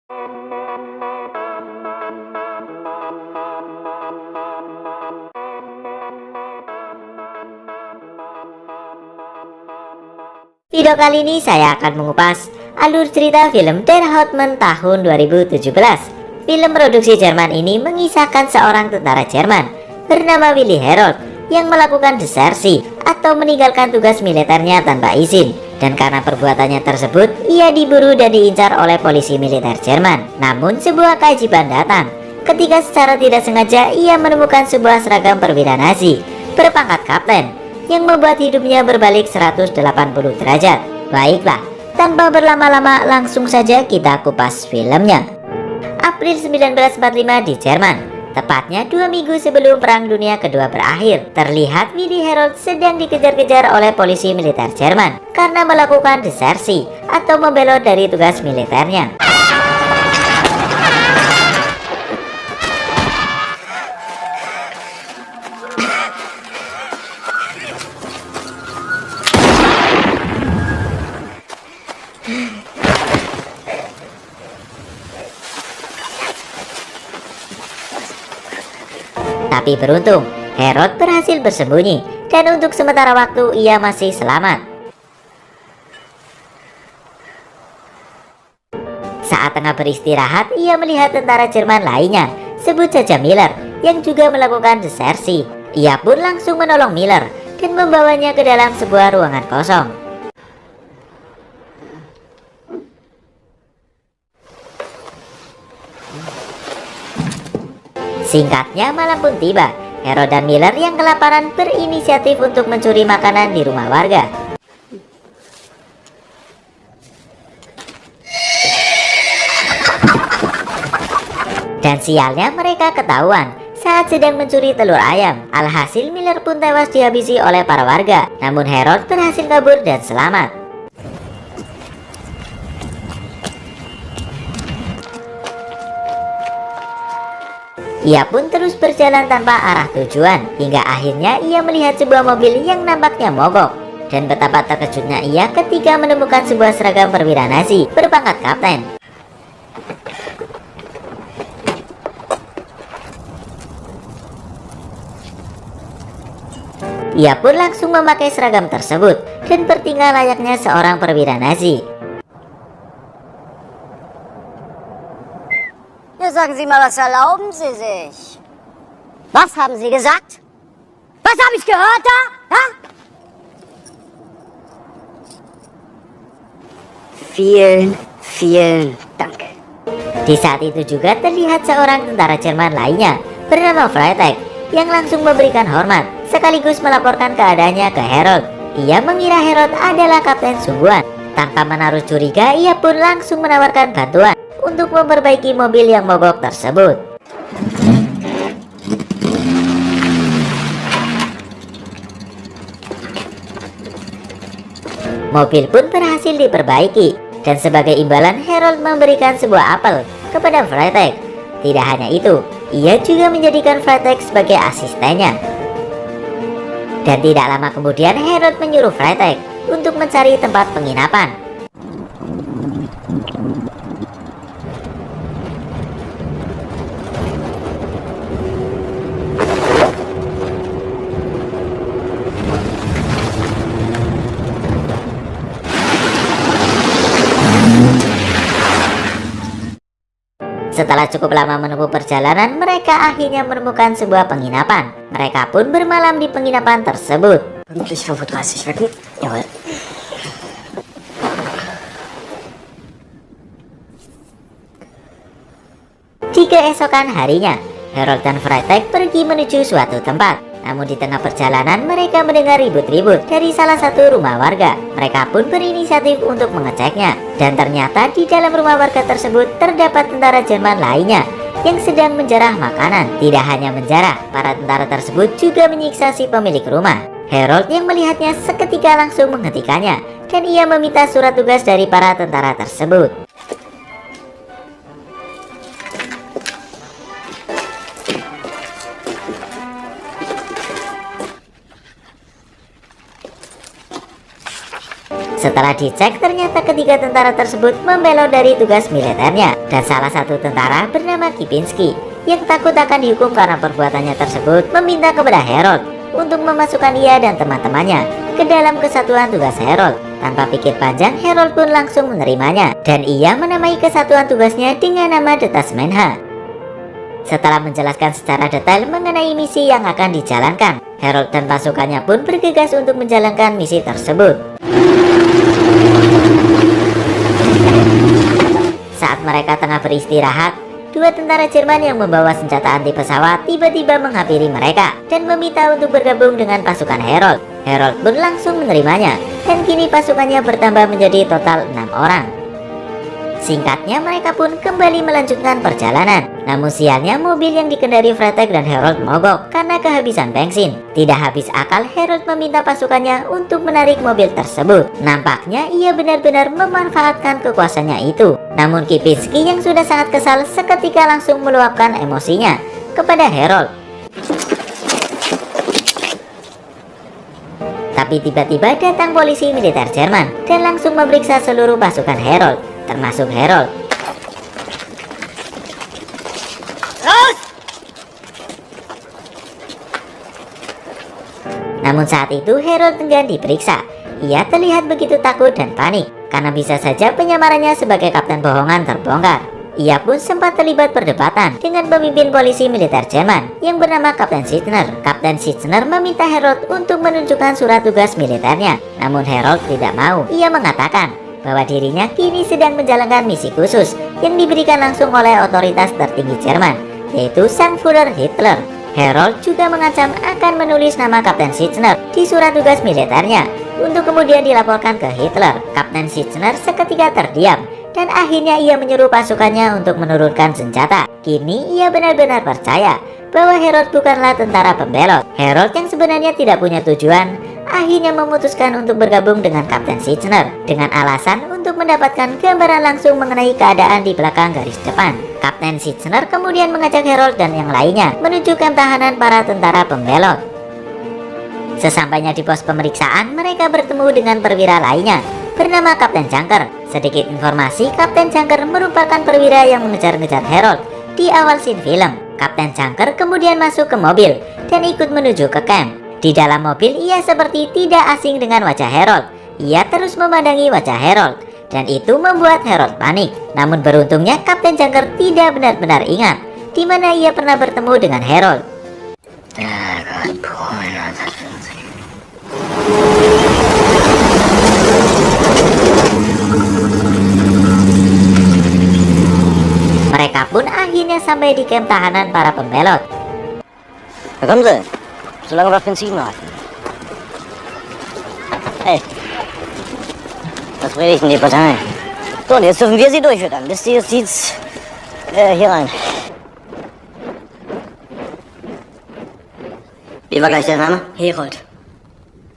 Video kali ini saya akan mengupas alur cerita film Der Hauptmann tahun 2017. Film produksi Jerman ini mengisahkan seorang tentara Jerman bernama Willi Herold yang melakukan desersi atau meninggalkan tugas militernya tanpa izin. Dan karena perbuatannya tersebut, ia diburu dan diincar oleh polisi militer Jerman. Namun sebuah keajaiban datang ketika secara tidak sengaja ia menemukan sebuah seragam perwira Nazi berpangkat kapten yang membuat hidupnya berbalik 180 derajat. Baiklah, tanpa berlama-lama langsung saja kita kupas filmnya. April 1945 di Jerman, tepatnya 2 minggu sebelum Perang Dunia Kedua berakhir, terlihat Willi Herold sedang dikejar-kejar oleh polisi militer Jerman karena melakukan desersi atau membelot dari tugas militernya. Tapi beruntung, Herold berhasil bersembunyi dan untuk sementara waktu ia masih selamat. Saat tengah beristirahat, ia melihat tentara Jerman lainnya, sebut saja Miller, yang juga melakukan desersi. Ia pun langsung menolong Miller dan membawanya ke dalam sebuah ruangan kosong. Singkatnya, malam pun tiba. Herold dan Miller yang kelaparan berinisiatif untuk mencuri makanan di rumah warga. Dan sialnya mereka ketahuan saat sedang mencuri telur ayam. Alhasil Miller pun tewas dihabisi oleh para warga. Namun Herold berhasil kabur dan selamat. Ia pun terus berjalan tanpa arah tujuan, hingga akhirnya ia melihat sebuah mobil yang nampaknya mogok. Dan betapa terkejutnya ia ketika menemukan sebuah seragam perwira Nazi berpangkat kapten. Ia pun langsung memakai seragam tersebut dan bertingkah layaknya seorang perwira Nazi. Ja, sagen Sie mal, was erlauben Sie sich? Was haben Sie gesagt? Was habe ich gehört da? Ha? Vielen Dank. Di saat itu juga terlihat seorang tentara Jerman lainnya bernama Freitag yang langsung memberikan hormat sekaligus melaporkan keadaannya ke Herold. Ia mengira Herold adalah kapten sungguhan. Tanpa menaruh curiga, ia pun langsung menawarkan bantuan untuk memperbaiki mobil yang mogok tersebut. Mobil pun berhasil diperbaiki dan sebagai imbalan Herold memberikan sebuah apel kepada Freitag. Tidak hanya itu, ia juga menjadikan Freitag sebagai asistennya. Dan tidak lama kemudian Herold menyuruh Freitag untuk mencari tempat penginapan. Setelah cukup lama menempuh perjalanan, mereka akhirnya menemukan sebuah penginapan. Mereka pun bermalam di penginapan tersebut. Pünktlich 35 wecken? Jawohl. Di keesokan harinya, Herold dan Freitag pergi menuju suatu tempat. Namun di tengah perjalanan mereka mendengar ribut-ribut dari salah satu rumah warga. Mereka pun berinisiatif untuk mengeceknya. Dan ternyata di dalam rumah warga tersebut terdapat tentara Jerman lainnya yang sedang menjarah makanan. Tidak hanya menjarah, para tentara tersebut juga menyiksa si pemilik rumah. Herold yang melihatnya seketika langsung menghentikannya dan ia meminta surat tugas dari para tentara tersebut. Setelah dicek, ternyata ketiga tentara tersebut membelot dari tugas militernya, dan salah satu tentara bernama Kipinski yang takut akan dihukum karena perbuatannya tersebut meminta kepada Harold untuk memasukkan ia dan teman-temannya ke dalam kesatuan tugas Harold. Tanpa pikir panjang, Harold pun langsung menerimanya dan ia menamai kesatuan tugasnya dengan nama Detasmen H. Setelah menjelaskan secara detail mengenai misi yang akan dijalankan, Harold dan pasukannya pun bergegas untuk menjalankan misi tersebut. Saat mereka tengah beristirahat, dua tentara Jerman yang membawa senjata anti pesawat tiba-tiba menghampiri mereka dan meminta untuk bergabung dengan pasukan Harold. Harold pun langsung menerimanya dan kini pasukannya bertambah menjadi total 6 orang. Singkatnya, mereka pun kembali melanjutkan perjalanan. Namun sialnya, mobil yang dikendari Fretek dan Harold mogok karena kehabisan bensin. Tidak habis akal, Harold meminta pasukannya untuk menarik mobil tersebut. Nampaknya ia benar-benar memanfaatkan kekuasaannya itu. Namun Kipinski yang sudah sangat kesal seketika langsung meluapkan emosinya kepada Harold. Tapi tiba-tiba datang polisi militer Jerman dan langsung memeriksa seluruh pasukan Harold, termasuk Harold. Namun saat itu Harold enggan diperiksa. Ia terlihat begitu takut dan panik karena bisa saja penyamarannya sebagai kapten bohongan terbongkar. Ia pun sempat terlibat perdebatan dengan pemimpin polisi militer Jerman yang bernama Kapten Sitzner. Kapten Sitzner meminta Harold untuk menunjukkan surat tugas militernya. Namun Harold tidak mau. Ia mengatakan bahwa dirinya kini sedang menjalankan misi khusus yang diberikan langsung oleh otoritas tertinggi Jerman, yaitu Sang Führer Hitler. Harold juga mengancam akan menulis nama Kapten Sitzner di surat tugas militernya untuk kemudian dilaporkan ke Hitler. Kapten Sitzner seketika terdiam dan akhirnya ia menyuruh pasukannya untuk menurunkan senjata. Kini ia benar-benar percaya bahwa Harold bukanlah tentara pembelot. Harold yang sebenarnya tidak punya tujuan akhirnya memutuskan untuk bergabung dengan Kapten Sitzner dengan alasan untuk mendapatkan gambaran langsung mengenai keadaan di belakang garis depan. Kapten Sitzner kemudian mengajak Harold dan yang lainnya menuju kamp tahanan para tentara pembelot. Sesampainya di pos pemeriksaan, mereka bertemu dengan perwira lainnya bernama Kapten Junker. Sedikit informasi, Kapten Junker merupakan perwira yang mengejar-ngejar Harold di awal scene film. Kapten Junker kemudian masuk ke mobil dan ikut menuju ke camp. Di dalam mobil, ia seperti tidak asing dengan wajah Harold. Ia terus memandangi wajah Harold dan itu membuat Harold panik. Namun beruntungnya Kapten Junker tidak benar-benar ingat di mana ia pernah bertemu dengan Harold. Mereka pun akhirnya sampai di camp tahanan para pembelot. Da kommen Sie. So lange wir auf Benzin warten. Hey. Was predigten die Parteien? So, und jetzt dürfen wir sie durchfüttern, bis die Justiz hier rein. Wie war gleich der Name? Herold.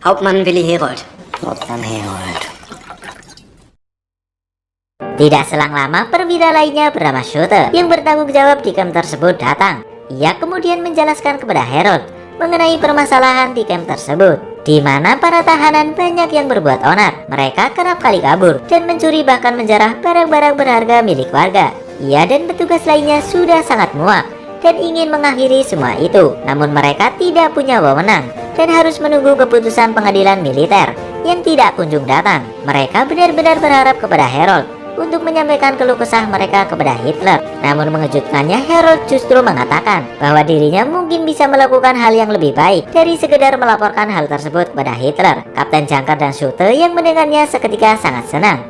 Hauptmann Willi Herold. Hauptmann Herold. Tidak selang lama, perwira lainnya bernama Schotte yang bertanggung jawab di camp tersebut datang. Ia kemudian menjelaskan kepada Harold mengenai permasalahan di camp tersebut, di mana para tahanan banyak yang berbuat onar. Mereka kerap kali kabur dan mencuri bahkan menjarah barang-barang berharga milik warga. Ia dan petugas lainnya sudah sangat muak dan ingin mengakhiri semua itu. Namun mereka tidak punya wewenang dan harus menunggu keputusan pengadilan militer yang tidak kunjung datang. Mereka benar-benar berharap kepada Harold untuk menyampaikan keluh kesah mereka kepada Hitler. Namun mengejutkannya, Harold justru mengatakan bahwa dirinya mungkin bisa melakukan hal yang lebih baik dari sekedar melaporkan hal tersebut kepada Hitler. Kapten Junker dan Schotte yang mendengarnya seketika sangat senang.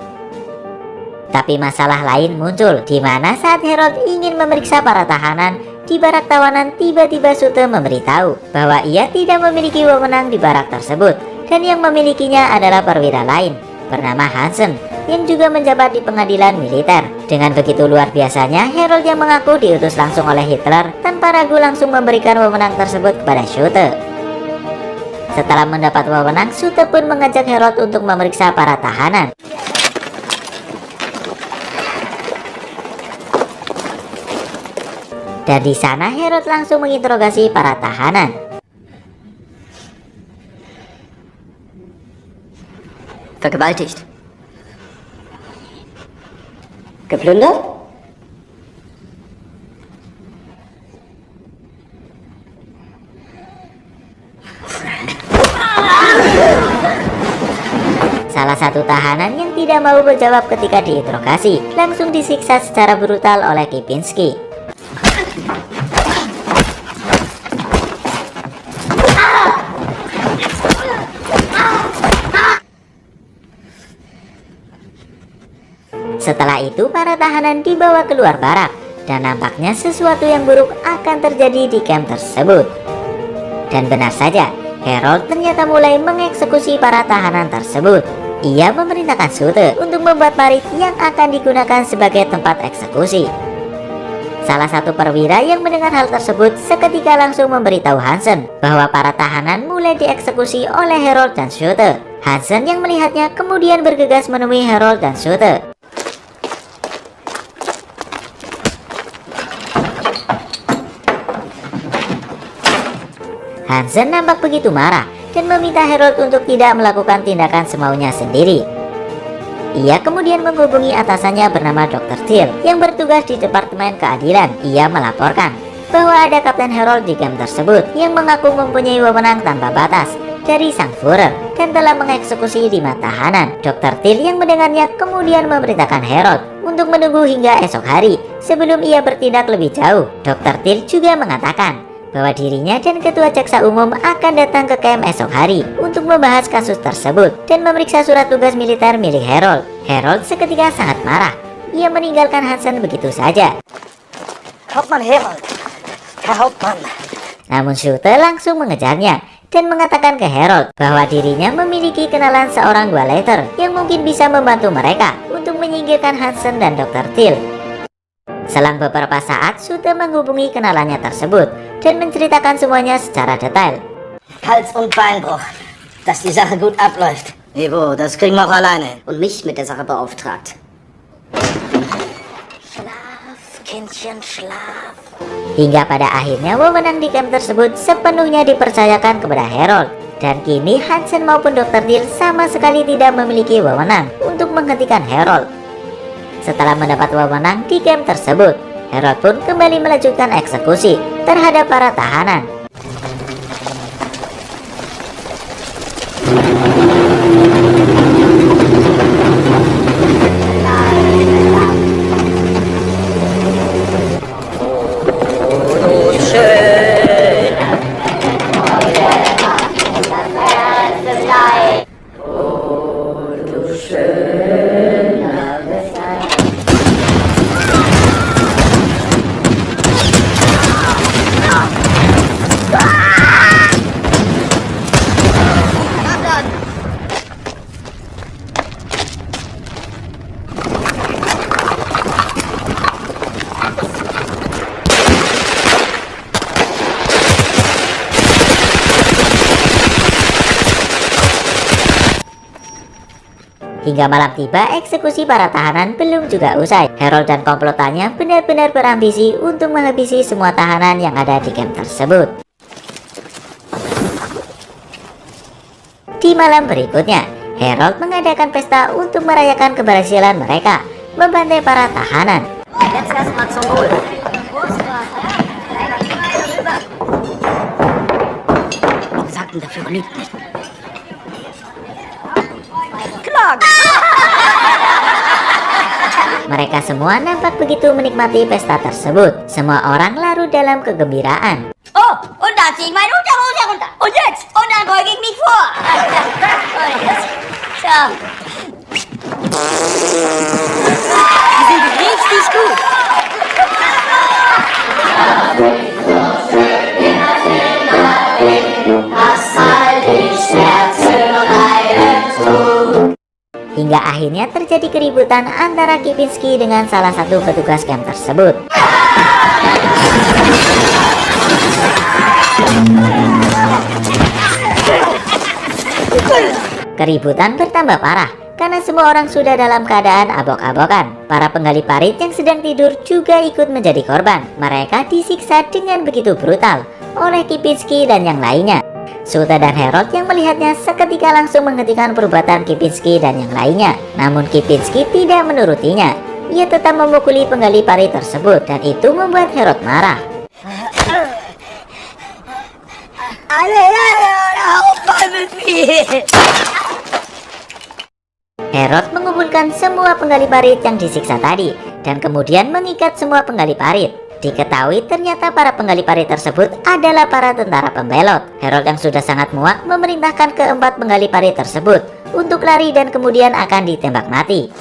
Tapi masalah lain muncul, di mana saat Harold ingin memeriksa para tahanan di barak tawanan, tiba-tiba Schotte memberitahu bahwa ia tidak memiliki wewenang di barak tersebut dan yang memilikinya adalah perwira lain bernama Hansen yang juga menjabat di pengadilan militer. Dengan begitu luar biasanya, Harold yang mengaku diutus langsung oleh Hitler tanpa ragu langsung memberikan wewenang tersebut kepada Schotte. Setelah mendapat wewenang, Schotte pun mengajak Harold untuk memeriksa para tahanan. Dan di sana Harold langsung menginterogasi para tahanan. Vergewaltigt. Geplündert? Salah satu tahanan yang tidak mau menjawab ketika diinterogasi langsung disiksa secara brutal oleh Kipinski. Setelah itu para tahanan dibawa keluar barak dan nampaknya sesuatu yang buruk akan terjadi di camp tersebut. Dan benar saja, Harold ternyata mulai mengeksekusi para tahanan tersebut. Ia memerintahkan Sute untuk membuat parit yang akan digunakan sebagai tempat eksekusi. Salah satu perwira yang mendengar hal tersebut seketika langsung memberitahu Hansen bahwa para tahanan mulai dieksekusi oleh Harold dan Sute. Hansen yang melihatnya kemudian bergegas menemui Harold dan Sute. Hansen nampak begitu marah dan meminta Harold untuk tidak melakukan tindakan semaunya sendiri. Ia kemudian menghubungi atasannya bernama Dr. Till yang bertugas di Departemen Keadilan. Ia melaporkan bahwa ada Kapten Harold di camp tersebut yang mengaku mempunyai wewenang tanpa batas dari sang Führer dan telah mengeksekusi 5 tahanan. Dr. Till yang mendengarnya kemudian memerintahkan Harold untuk menunggu hingga esok hari sebelum ia bertindak lebih jauh. Dr. Till juga mengatakan bahwa dirinya dan Ketua Jaksa Umum akan datang ke camp esok hari untuk membahas kasus tersebut dan memeriksa surat tugas militer milik Harold. Harold seketika sangat marah. Ia meninggalkan Hansen begitu saja. Hauptmann Harold, Herr Hauptmann. Namun Sute langsung mengejarnya dan mengatakan ke Harold bahwa dirinya memiliki kenalan seorang Gauleiter yang mungkin bisa membantu mereka untuk menyingkirkan Hansen dan Dr. Till. Selang beberapa saat, Sute menghubungi kenalannya tersebut dan menceritakan semuanya secara detail. Hals- und Beinbruch, dass die Sache gut abläuft. Ivo, das kriegen wir auch alleine. Und mich mit der Sache beauftragt. Schlaf, Kindchen, schlaf. Hingga pada akhirnya wewenang di camp tersebut sepenuhnya dipercayakan kepada Harold. Dan kini Hansen maupun Dr. Till sama sekali tidak memiliki wewenang untuk menghentikan Harold. Setelah mendapat wewenang di camp tersebut, Harold pun kembali melanjutkan eksekusi terhadap para tahanan. Hingga malam tiba, eksekusi para tahanan belum juga usai. Harold dan komplotannya benar-benar berambisi untuk menghabisi semua tahanan yang ada di camp tersebut. Di malam berikutnya, Harold mengadakan pesta untuk merayakan keberhasilan mereka membantai para tahanan. Jetzt erstmal zum Wohl. Wir sagten dafür genügt nicht. Mereka semua nampak begitu menikmati pesta tersebut. Semua orang larut dalam kegembiraan. Oh, und da zieh ich meine Unterhose runter. Und jetzt? Und dann beuge ich mich vor. Und jetzt? So. Die sind richtig gut. Hingga akhirnya terjadi keributan antara Kipinski dengan salah satu petugas camp tersebut. Keributan bertambah parah karena semua orang sudah dalam keadaan abok-abokan. Para penggali parit yang sedang tidur juga ikut menjadi korban. Mereka disiksa dengan begitu brutal oleh Kipinski dan yang lainnya. Sute dan Harold yang melihatnya seketika langsung menghentikan perbuatan Kipinski dan yang lainnya. Namun Kipinski tidak menurutinya. ia tetap memukuli penggali parit tersebut dan itu membuat Herod marah. Herod mengumpulkan semua penggali parit yang disiksa tadi dan kemudian mengikat semua penggali parit. Diketahui ternyata para penggali parit tersebut adalah para tentara pembelot. Herod yang sudah sangat muak memerintahkan keempat penggali parit tersebut untuk lari dan kemudian akan ditembak mati.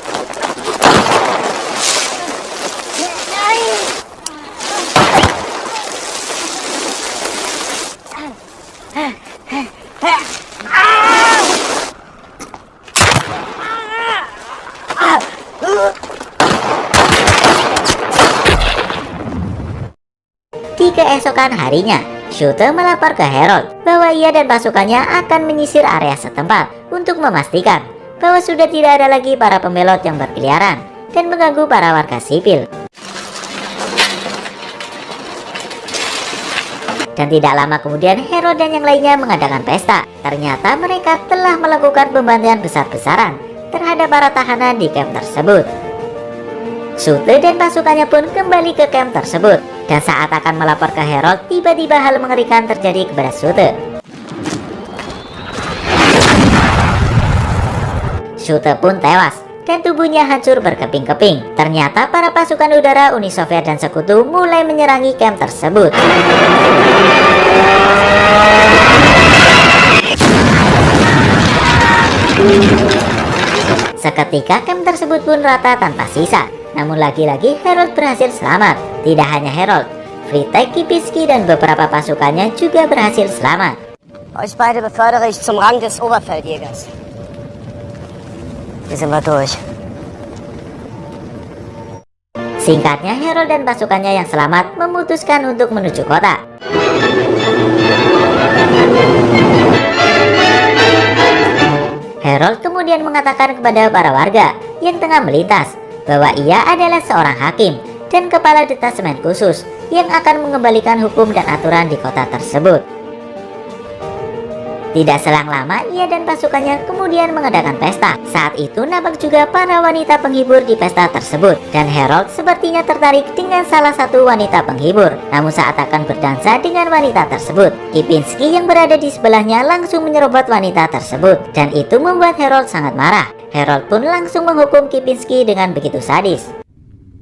Di keesokan harinya, Schutte melapor ke Herold bahwa ia dan pasukannya akan menyisir area setempat untuk memastikan bahwa sudah tidak ada lagi para pembelot yang berkeliaran dan mengganggu para warga sipil. Dan tidak lama kemudian Herold dan yang lainnya mengadakan pesta. Ternyata mereka telah melakukan pembantaian besar-besaran terhadap para tahanan di camp tersebut. Schutte dan pasukannya pun kembali ke camp tersebut. Dan saat akan melapor ke Herold, tiba-tiba hal mengerikan terjadi kepada Schutte. Schutte pun tewas dan tubuhnya hancur berkeping-keping. Ternyata para pasukan udara Uni Soviet dan sekutu mulai menyerangi camp tersebut. Seketika camp tersebut pun rata tanpa sisa. Namun lagi-lagi Herold berhasil selamat. Tidak hanya Herold, Frietek, Kipinski dan beberapa pasukannya juga berhasil selamat. Euch beide befördere ich zum Rang des Oberfeldjägers. Hier sind wir durch. Singkatnya, Herold dan pasukannya yang selamat memutuskan untuk menuju kota. Herold kemudian mengatakan kepada para warga yang tengah melintas bahwa ia adalah seorang hakim dan kepala detasemen khusus yang akan mengembalikan hukum dan aturan di kota tersebut. Tidak selang lama, ia dan pasukannya kemudian mengadakan pesta. Saat itu nampak juga para wanita penghibur di pesta tersebut, dan Herold sepertinya tertarik dengan salah satu wanita penghibur. Namun saat akan berdansa dengan wanita tersebut, Kipinski yang berada di sebelahnya langsung menyerobot wanita tersebut, dan itu membuat Herold sangat marah. Herold pun langsung menghukum Kipinski dengan begitu sadis.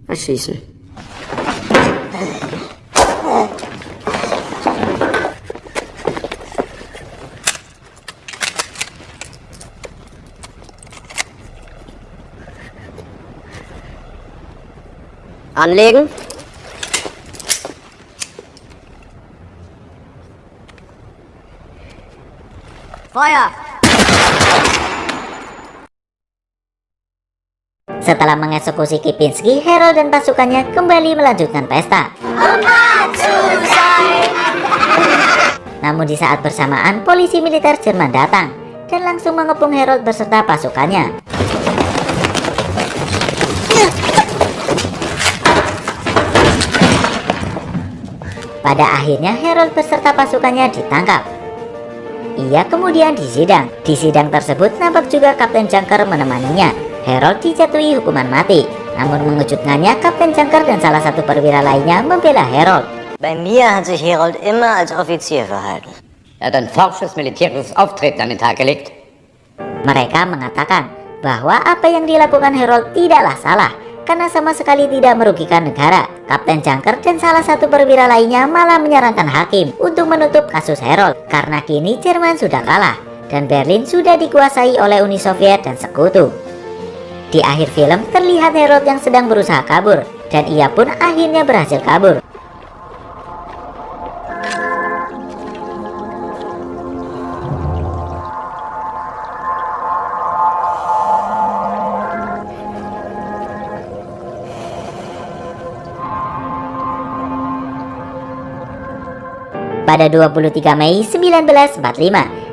Erschießen. Anlegen. Feuer! Setelah mengeksekusi Kipinski, Herold dan pasukannya kembali melanjutkan pesta. Namun di saat bersamaan, polisi militer Jerman datang dan langsung mengepung Herold beserta pasukannya. Pada akhirnya Herold beserta pasukannya ditangkap. Ia kemudian disidang. Di sidang tersebut nampak juga Kapten Junker menemaninya. Herold dijatuhi hukuman mati. Namun mengejutkannya, Kapten Junker dan salah satu perwira lainnya membela Herold. Bei mir hat sich Herold immer als Offizier verhalten. Er hat ein forsches militärisches Auftreten an den Tag gelegt. Mereka mengatakan bahwa apa yang dilakukan Herold tidaklah salah karena sama sekali tidak merugikan negara. Kapten Junker dan salah satu perwira lainnya malah menyarankan hakim untuk menutup kasus Herold karena kini Jerman sudah kalah dan Berlin sudah dikuasai oleh Uni Soviet dan sekutu. Di akhir film terlihat Herold yang sedang berusaha kabur dan ia pun akhirnya berhasil kabur. Pada 23 Mei 1945,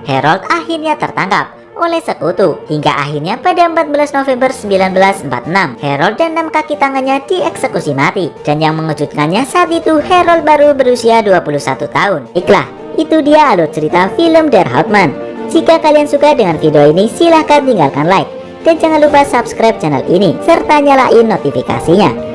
Herold akhirnya tertangkap oleh sekutu hingga akhirnya pada 14 November 1946 Herold dan 6 kaki tangannya dieksekusi mati. Dan yang mengejutkannya saat itu Herold baru berusia 21 tahun. Baiklah, itu dia alur cerita film Der Hauptmann. Jika kalian suka dengan video ini silahkan tinggalkan like Dan jangan lupa subscribe channel ini serta nyalain notifikasinya